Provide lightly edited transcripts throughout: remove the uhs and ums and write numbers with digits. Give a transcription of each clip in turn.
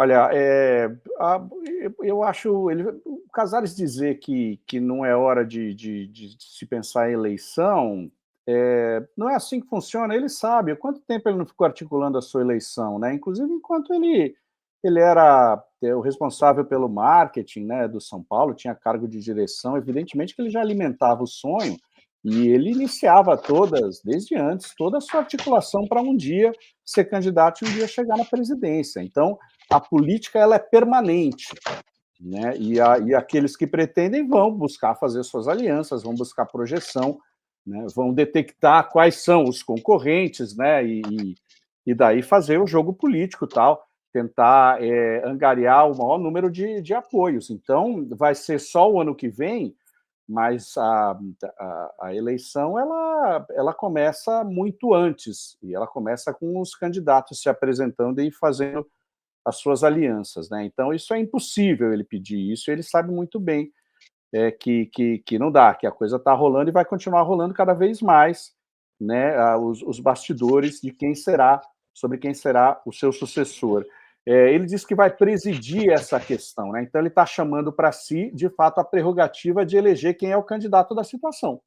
Olha, eu acho o Casares dizer que não é hora de se pensar em eleição, não é assim que funciona. Ele sabe há quanto tempo ele não ficou articulando a sua eleição, né? Inclusive enquanto ele era o responsável pelo marketing, né, do São Paulo, tinha cargo de direção, evidentemente que ele já alimentava o sonho e ele iniciava desde antes, toda a sua articulação para um dia ser candidato e um dia chegar na presidência. Então, a política ela é permanente, né? E aqueles que pretendem vão buscar fazer suas alianças, vão buscar projeção, né? Vão detectar quais são os concorrentes, né? E daí fazer o jogo político tal, tentar angariar o maior número de apoios. Então, vai ser só o ano que vem, mas a eleição ela começa muito antes, e ela começa com os candidatos se apresentando e fazendo as suas alianças, né? Então, isso é impossível ele pedir isso, ele sabe muito bem que não dá, que a coisa está rolando e vai continuar rolando cada vez mais, né? Os bastidores de sobre quem será o seu sucessor. Ele diz que vai presidir essa questão, né? Então ele está chamando para si, de fato, a prerrogativa de eleger quem é o candidato da situação,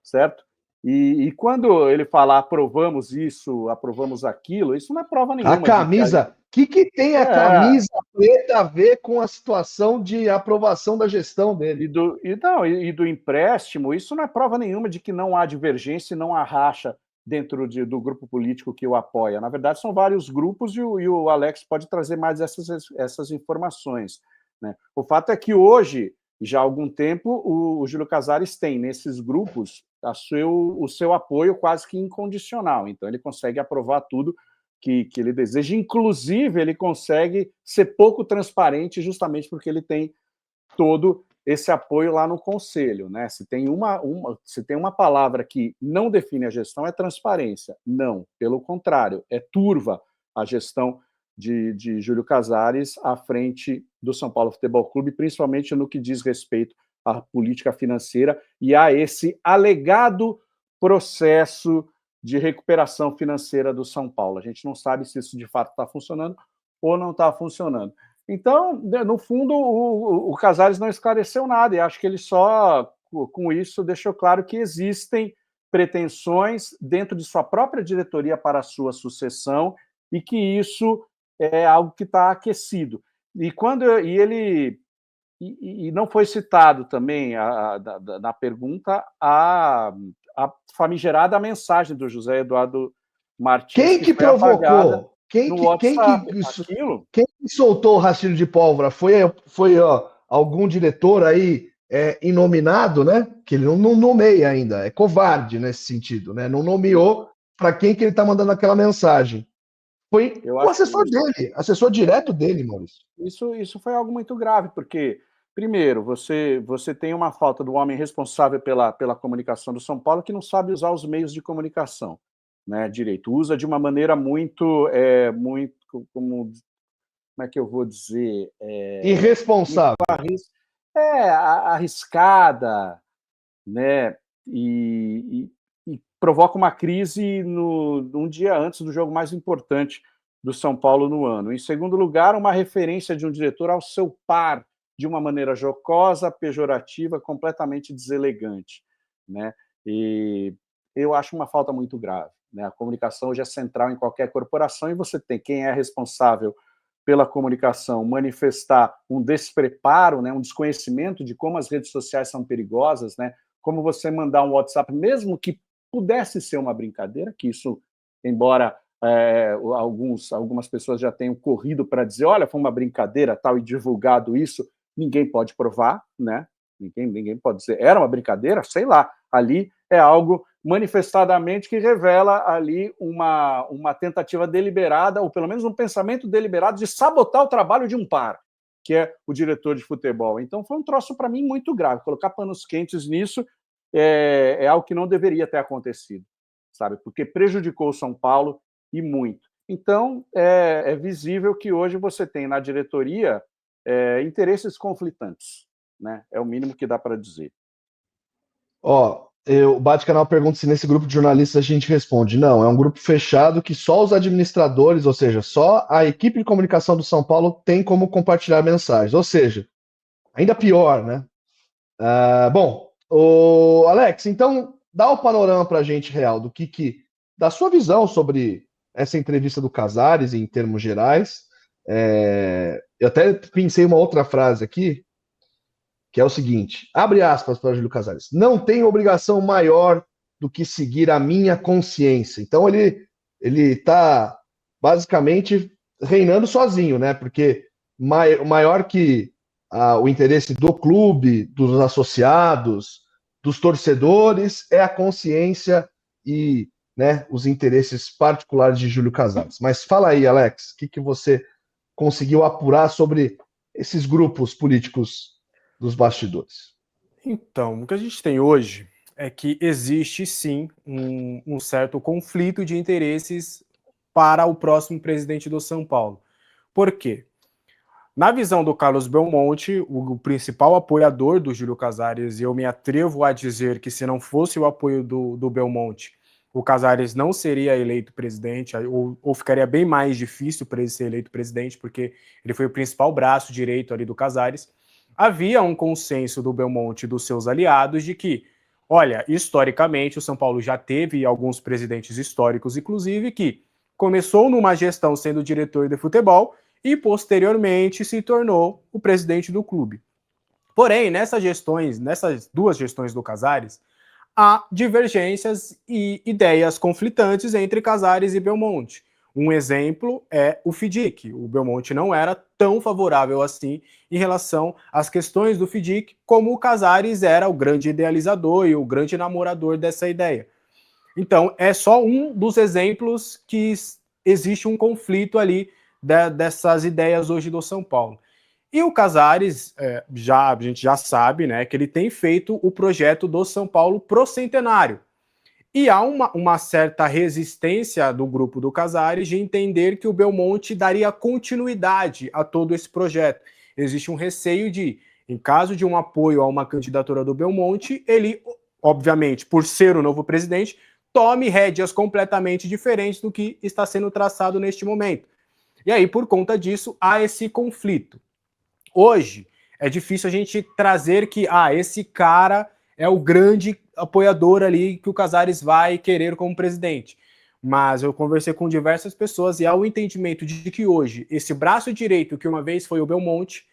certo? E quando ele fala aprovamos isso, aprovamos aquilo, isso não é prova A nenhuma de que camisa, o que tem a é, camisa preta a ver com a situação de aprovação da gestão dele? do empréstimo, isso não é prova nenhuma de que não há divergência e não há racha dentro do grupo político que o apoia. Na verdade, são vários grupos e o Alex pode trazer mais essas informações, né? O fato é que hoje, já há algum tempo, o Júlio Casares tem nesses grupos o seu apoio quase que incondicional. Então, ele consegue aprovar tudo que ele deseja. Inclusive, ele consegue ser pouco transparente justamente porque ele tem todo esse apoio lá no conselho, né? Se tem uma palavra que não define a gestão, é transparência. Não, pelo contrário, é turva a gestão de Júlio Casares à frente do São Paulo Futebol Clube, principalmente no que diz respeito à política financeira e a esse alegado processo de recuperação financeira do São Paulo. A gente não sabe se isso de fato está funcionando ou não está funcionando. Então, no fundo, o Casares não esclareceu nada, e acho que ele só, com isso, deixou claro que existem pretensões dentro de sua própria diretoria para a sua sucessão e que isso é algo que está aquecido. E não foi citado também na pergunta a famigerada mensagem do José Eduardo Martins, Quem que que foi apagada provocou? no WhatsApp. Aquilo Quem que soltou o rastilho de pólvora? Foi ó, algum diretor aí inominado, né? Que ele não nomeia ainda, é covarde nesse sentido, né? Não nomeou para quem que ele está mandando aquela mensagem. Foi eu o acho assessor dele, assessor direto dele, Maurício. isso foi algo muito grave, porque, primeiro, você tem uma falta do homem responsável pela comunicação do São Paulo que não sabe usar os meios de comunicação, né, direito. Usa de uma maneira muito, como é que eu vou dizer, muito Irresponsável. arriscada, né, e provoca uma crise um dia antes do jogo mais importante do São Paulo no ano. Em segundo lugar, uma referência de um diretor ao seu par, de uma maneira jocosa, pejorativa, completamente deselegante, né? E eu acho uma falta muito grave, né? A comunicação hoje é central em qualquer corporação e você tem quem é responsável pela comunicação manifestar um despreparo, né, um desconhecimento de como as redes sociais são perigosas, né? Como você mandar um WhatsApp, mesmo que pudesse ser uma brincadeira, que isso, embora algumas pessoas já tenham corrido para dizer, olha, foi uma brincadeira tal, e divulgado isso, ninguém pode provar, né? Ninguém pode dizer, era uma brincadeira, sei lá, ali é algo manifestadamente que revela ali uma tentativa deliberada, ou pelo menos um pensamento deliberado de sabotar o trabalho de um par, que é o diretor de futebol. Então foi um troço para mim muito grave, colocar panos quentes nisso é algo que não deveria ter acontecido, sabe? Porque prejudicou o São Paulo e muito. Então, é visível que hoje você tem na diretoria interesses conflitantes, né? É o mínimo que dá para dizer. Ó, O Bate-Canal pergunta se nesse grupo de jornalistas a gente responde. Não, é um grupo fechado que só os administradores, ou seja, só a equipe de comunicação do São Paulo tem como compartilhar mensagens. Ou seja, ainda pior, né? Bom, o Alex, então dá o panorama para a gente real do da sua visão sobre essa entrevista do Casares em termos gerais. Eu até pensei uma outra frase aqui, que é o seguinte, abre aspas para Júlio Casares, não tem obrigação maior do que seguir a minha consciência. Então ele está basicamente reinando sozinho, né? Porque maior que o interesse do clube, dos associados, dos torcedores, é a consciência e, né, os interesses particulares de Júlio Casares. Mas fala aí, Alex, o que você conseguiu apurar sobre esses grupos políticos dos bastidores? Então, o que a gente tem hoje é que existe sim um certo conflito de interesses para o próximo presidente do São Paulo. Por quê? Na visão do Carlos Belmonte, o principal apoiador do Júlio Casares, e eu me atrevo a dizer que se não fosse o apoio do Belmonte, o Casares não seria eleito presidente, ou ficaria bem mais difícil para ele ser eleito presidente, porque ele foi o principal braço direito ali do Casares. Havia um consenso do Belmonte e dos seus aliados de que, olha, historicamente o São Paulo já teve alguns presidentes históricos, inclusive, que começou numa gestão sendo diretor de futebol e posteriormente se tornou o presidente do clube. Porém, nessas duas gestões do Casares, há divergências e ideias conflitantes entre Casares e Belmonte. Um exemplo é o FIDIC. O Belmonte não era tão favorável assim em relação às questões do FIDIC, como o Casares era o grande idealizador e o grande namorador dessa ideia. Então, é só um dos exemplos que existe um conflito ali dessas ideias hoje do São Paulo. E o Casares, a gente já sabe, né, que ele tem feito o projeto do São Paulo pro centenário. E há uma certa resistência do grupo do Casares de entender que o Belmonte daria continuidade a todo esse projeto. Existe um receio de, em caso de um apoio a uma candidatura do Belmonte, ele, obviamente, por ser o novo presidente, tome rédeas completamente diferentes do que está sendo traçado neste momento. E aí, por conta disso, há esse conflito. Hoje, é difícil a gente trazer que esse cara é o grande apoiador ali que o Casares vai querer como presidente. Mas eu conversei com diversas pessoas e há o entendimento de que hoje, esse braço direito, que uma vez foi o Belmonte,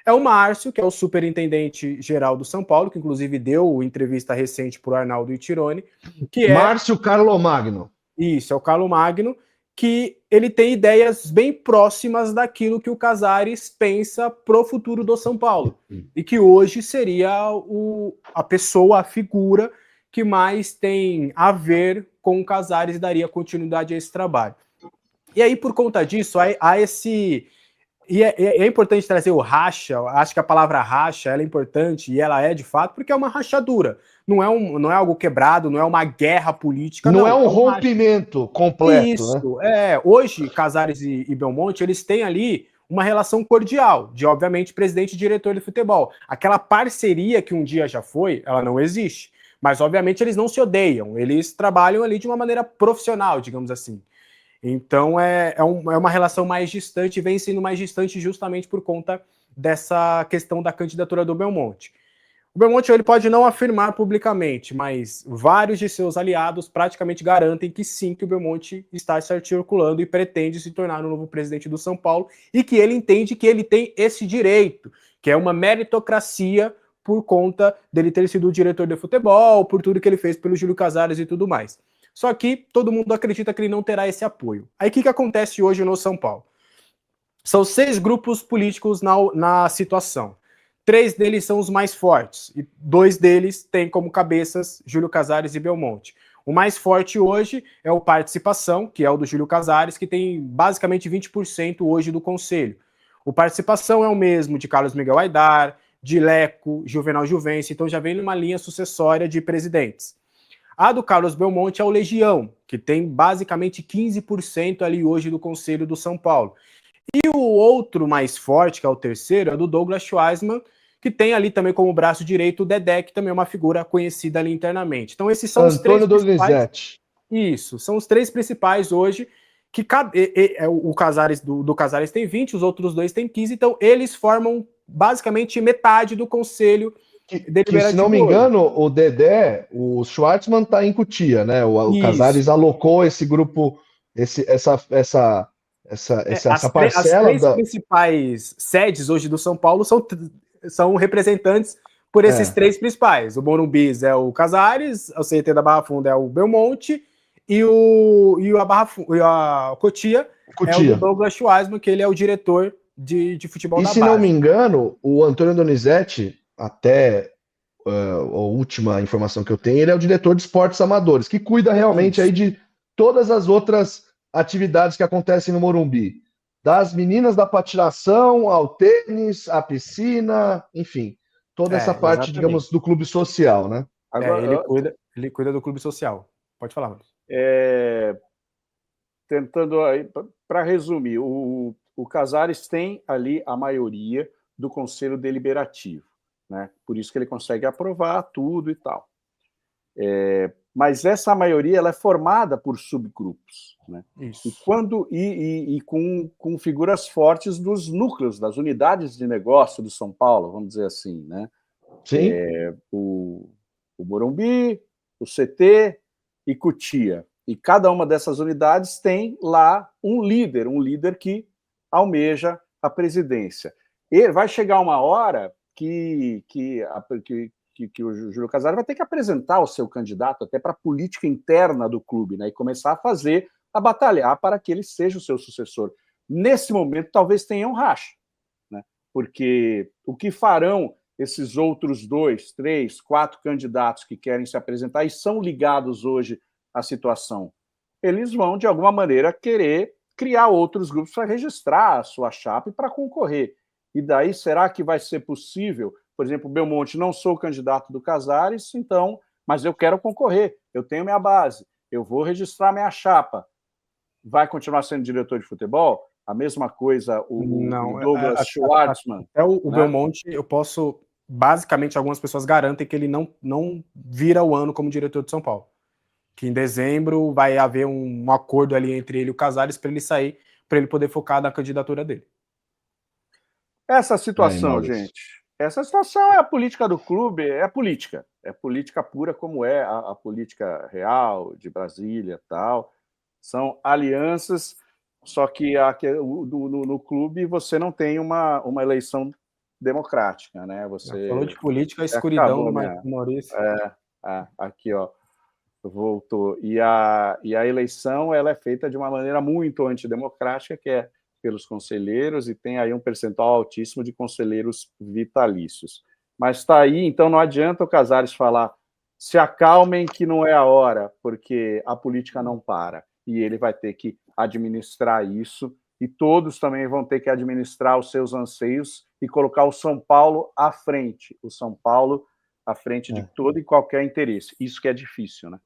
é o Márcio, que é o superintendente geral do São Paulo, que inclusive deu entrevista recente para o Arnaldo Itirone, que é... Márcio Carlomagno. Isso, é o Carlo Magno, que ele tem ideias bem próximas daquilo que o Casares pensa pro futuro do São Paulo. E que hoje seria a pessoa, a figura que mais tem a ver com o Casares e daria continuidade a esse trabalho. E aí, por conta disso, há esse... E é importante trazer o racha, acho que a palavra racha ela é importante, e ela é de fato, porque é uma rachadura. Não é algo quebrado, não é uma guerra política. Não é um rompimento completo. Isso, né? Hoje, Casares e Belmonte, eles têm ali uma relação cordial, de, obviamente, presidente e diretor de futebol. Aquela parceria que um dia já foi, ela não existe. Mas, obviamente, eles não se odeiam, eles trabalham ali de uma maneira profissional, digamos assim. Então é uma relação mais distante, vem sendo mais distante justamente por conta dessa questão da candidatura do Belmonte. O Belmonte ele pode não afirmar publicamente, mas vários de seus aliados praticamente garantem que sim, que o Belmonte está circulando e pretende se tornar o novo presidente do São Paulo e que ele entende que ele tem esse direito, que é uma meritocracia por conta dele ter sido o diretor de futebol, por tudo que ele fez pelo Júlio Casares e tudo mais. Só que todo mundo acredita que ele não terá esse apoio. Aí o que acontece hoje no São Paulo? São 6 grupos políticos na situação. 3 deles são os mais fortes, e 2 deles têm como cabeças Júlio Casares e Belmonte. O mais forte hoje é o Participação, que é o do Júlio Casares, que tem basicamente 20% hoje do Conselho. O Participação é o mesmo de Carlos Miguel Aidar, de Leco, Juvenal Juvencio, então já vem numa linha sucessória de presidentes. A do Carlos Belmonte é o Legião, que tem basicamente 15% ali hoje do Conselho do São Paulo. E o outro mais forte, que é o terceiro, é do Douglas Schweizman, que tem ali também como braço direito o Dedé, que também é uma figura conhecida ali internamente. Então esses são os três principais. Isso, são os três principais hoje, que o Casares do Casares tem 20, os outros dois têm 15, então eles formam basicamente metade do conselho que, se não me engano, o Dedé, o Schwartzman está em Cotia, né? O Casares alocou esse grupo, essa parcela. As três principais sedes hoje do São Paulo são representantes por esses três principais. O Morumbi é o Casares, o CT da Barra Funda é o Belmonte, e a Cotia é o Douglas Schwartzman, que ele é o diretor de futebol da base. E se não me engano, o Antônio Donizete, até a última informação que eu tenho, ele é o diretor de esportes amadores, que cuida realmente aí de todas as outras atividades que acontecem no Morumbi. Das meninas da patinação, ao tênis, à piscina, enfim. Toda essa parte, digamos, do clube social, né? Agora, ele cuida do clube social. Pode falar, Marcos. Tentando aí, para resumir, o Casares tem ali a maioria do Conselho Deliberativo, né? Por isso que ele consegue aprovar tudo e tal. Mas essa maioria ela é formada por subgrupos, né? Isso. E com figuras fortes dos núcleos, das unidades de negócio do São Paulo, vamos dizer assim, né? Sim. O Morumbi, o CT e Cotia. E cada uma dessas unidades tem lá um líder que almeja a presidência. E vai chegar uma hora que o Júlio Casares vai ter que apresentar o seu candidato até para a política interna do clube, né, e começar a batalhar para que ele seja o seu sucessor. Nesse momento, talvez tenha um racha, né, porque o que farão esses outros 2, 3, 4 candidatos que querem se apresentar e são ligados hoje à situação? Eles vão, de alguma maneira, querer criar outros grupos para registrar a sua chapa e para concorrer. E daí, será que vai ser possível? Por exemplo, Belmonte, não sou candidato do Casares, então, mas eu quero concorrer, eu tenho minha base, eu vou registrar minha chapa. Vai continuar sendo diretor de futebol? A mesma coisa o Douglas Schwartzman. Até o Belmonte, eu posso... Basicamente, algumas pessoas garantem que ele não vira o ano como diretor de São Paulo. Que em dezembro vai haver um acordo ali entre ele e o Casares para ele sair, para ele poder focar na candidatura dele. Essa situação, gente, essa situação é a política do clube, é política pura como é a política real de Brasília e tal. São alianças, só que no clube você não tem uma eleição democrática, né? Você falou de política, a escuridão do Maurício. Aqui, ó, voltou. E a eleição ela é feita de uma maneira muito antidemocrática, que é pelos conselheiros, e tem aí um percentual altíssimo de conselheiros vitalícios. Mas está aí, então não adianta o Casares falar se acalmem que não é a hora, porque a política não para. E ele vai ter que administrar isso, e todos também vão ter que administrar os seus anseios e colocar o São Paulo à frente. O São Paulo à frente de todo e qualquer interesse. Isso que é difícil, né?